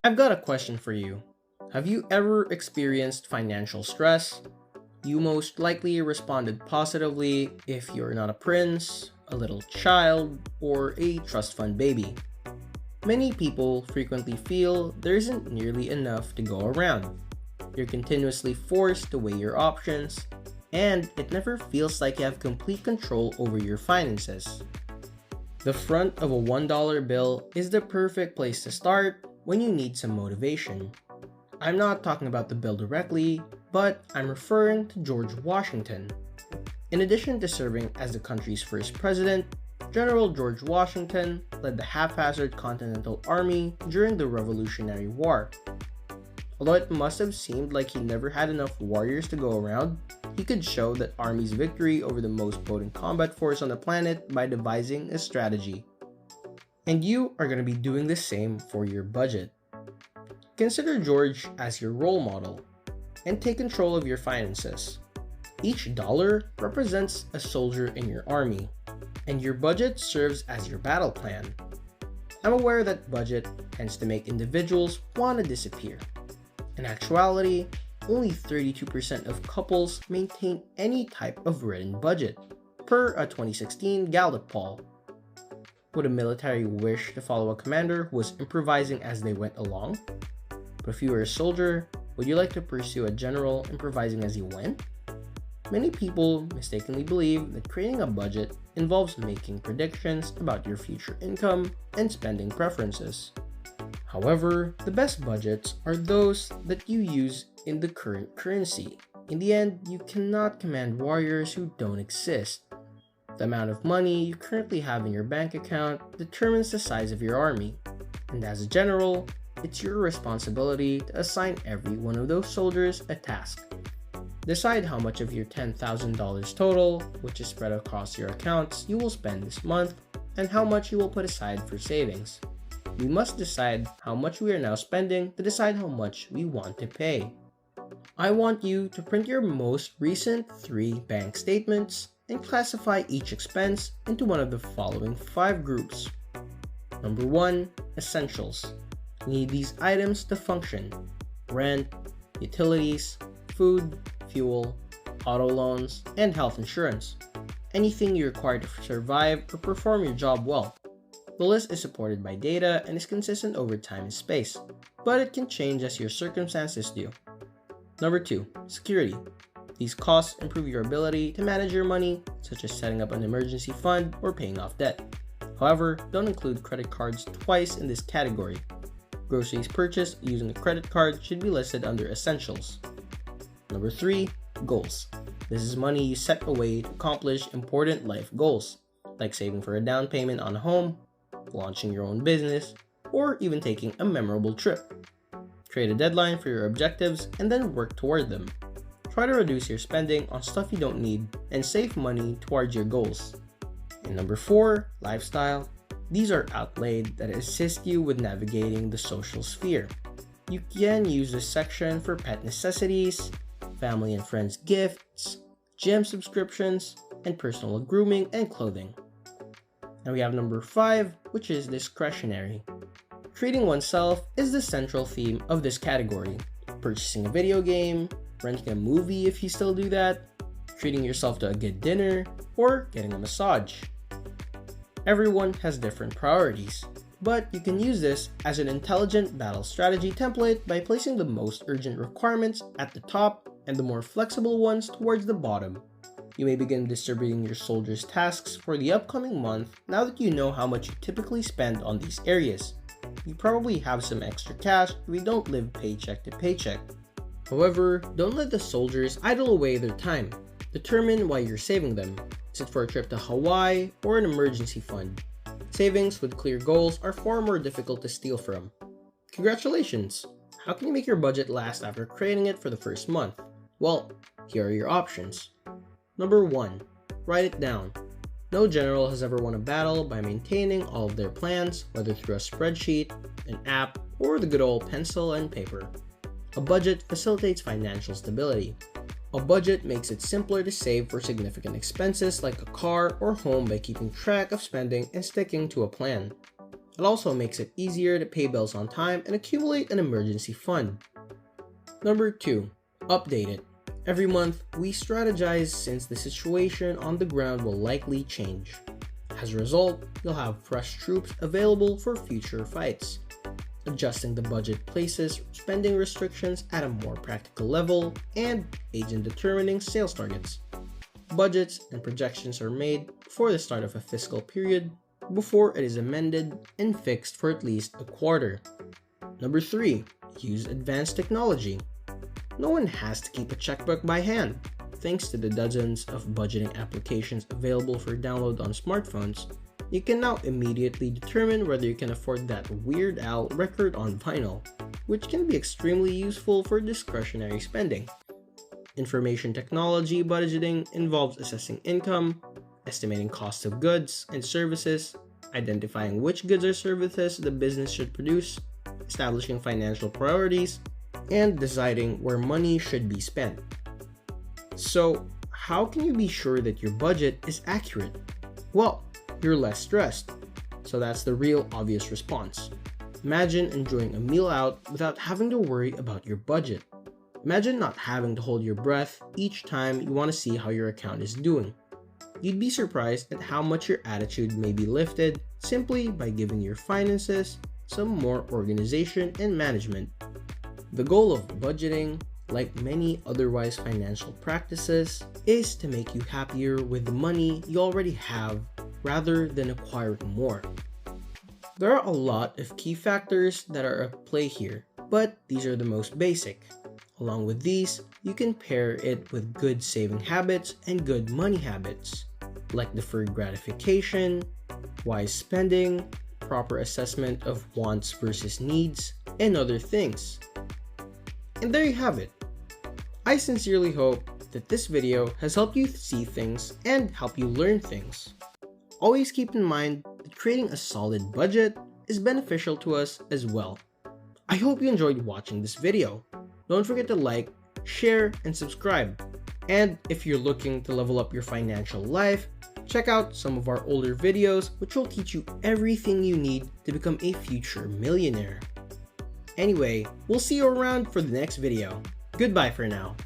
I've got a question for you. Have you ever experienced financial stress? You most likely responded positively if you're not a prince, a little child, or a trust fund baby. Many people frequently feel there isn't nearly enough to go around. You're continuously forced to weigh your options, and it never feels like you have complete control over your finances. The front of a $1 bill is the perfect place to start when you need some motivation. I'm not talking about the bill directly, but I'm referring to George Washington. In addition to serving as the country's first president, General George Washington led the haphazard Continental Army during the Revolutionary War. Although it must have seemed like he never had enough warriors to go around, he could show that Army's victory over the most potent combat force on the planet by devising a strategy. And you are going to be doing the same for your budget. Consider George as your role model and take control of your finances. Each dollar represents a soldier in your army, and your budget serves as your battle plan. I'm aware that budget tends to make individuals want to disappear. In actuality, only 32% of couples maintain any type of written budget, per a 2016 Gallup poll. Would a military wish to follow a commander who was improvising as they went along? But if you were a soldier, would you like to pursue a general improvising as he went? Many people mistakenly believe that creating a budget involves making predictions about your future income and spending preferences. However, the best budgets are those that you use in the current currency. In the end, you cannot command warriors who don't exist. The amount of money you currently have in your bank account determines the size of your army, and as a general, it's your responsibility to assign every one of those soldiers a task. Decide how much of your $10,000 total, which is spread across your accounts, you will spend this month, and how much you will put aside for savings. We must decide how much we are now spending to decide how much we want to pay. I want you to print your most recent 3 bank statements and classify each expense into one of the following 5 groups. Number 1, essentials. You need these items to function: rent, utilities, food, fuel, auto loans, and health insurance. Anything you require to survive or perform your job well. The list is supported by data and is consistent over time and space, but it can change as your circumstances do. Number 2, security. These costs improve your ability to manage your money, such as setting up an emergency fund or paying off debt. However, don't include credit cards twice in this category. Groceries purchased using a credit card should be listed under essentials. Number 3, goals. This is money you set away to accomplish important life goals, like saving for a down payment on a home, launching your own business, or even taking a memorable trip. Create a deadline for your objectives and then work toward them. Try to reduce your spending on stuff you don't need and save money towards your goals. And number 4, lifestyle. These are outlaid that assist you with navigating the social sphere. You can use this section for pet necessities, family and friends gifts, gym subscriptions, and personal grooming and clothing. Now we have number 5, which is discretionary. Treating oneself is the central theme of this category. Purchasing a video game, renting a movie if you still do that, treating yourself to a good dinner, or getting a massage. Everyone has different priorities, but you can use this as an intelligent battle strategy template by placing the most urgent requirements at the top and the more flexible ones towards the bottom. You may begin distributing your soldiers' tasks for the upcoming month now that you know how much you typically spend on these areas. You probably have some extra cash if you don't live paycheck to paycheck. However, don't let the soldiers idle away their time. Determine why you're saving them. Is it for a trip to Hawaii or an emergency fund? Savings with clear goals are far more difficult to steal from. Congratulations! How can you make your budget last after creating it for the first month? Well, here are your options. Number 1, write it down. No general has ever won a battle by maintaining all of their plans, whether through a spreadsheet, an app, or the good old pencil and paper. A budget facilitates financial stability. A budget makes it simpler to save for significant expenses like a car or home by keeping track of spending and sticking to a plan. It also makes it easier to pay bills on time and accumulate an emergency fund. Number 2. Update it. Every month, we strategize since the situation on the ground will likely change. As a result, you'll have fresh troops available for future fights. Adjusting the budget places spending restrictions at a more practical level and aids in determining sales targets. Budgets and projections are made before the start of a fiscal period, before it is amended and fixed for at least a quarter. Number 3. Use advanced technology. No one has to keep a checkbook by hand. Thanks to the dozens of budgeting applications available for download on smartphones, you can now immediately determine whether you can afford that Weird Al record on vinyl, which can be extremely useful for discretionary spending. Information technology budgeting involves assessing income, estimating costs of goods and services, identifying which goods or services the business should produce, establishing financial priorities, and deciding where money should be spent. So, how can you be sure that your budget is accurate? Well, you're less stressed. So that's the real obvious response. Imagine enjoying a meal out without having to worry about your budget. Imagine not having to hold your breath each time you want to see how your account is doing. You'd be surprised at how much your attitude may be lifted simply by giving your finances some more organization and management. The goal of budgeting, like many otherwise financial practices, is to make you happier with the money you already have rather than acquiring more. There are a lot of key factors that are at play here, but these are the most basic. Along with these, you can pair it with good saving habits and good money habits, like deferred gratification, wise spending, proper assessment of wants versus needs, and other things. And there you have it. I sincerely hope that this video has helped you see things and help you learn things. Always keep in mind that creating a solid budget is beneficial to us as well. I hope you enjoyed watching this video. Don't forget to like, share, and subscribe. And if you're looking to level up your financial life, check out some of our older videos which will teach you everything you need to become a future millionaire. Anyway, we'll see you around for the next video. Goodbye for now.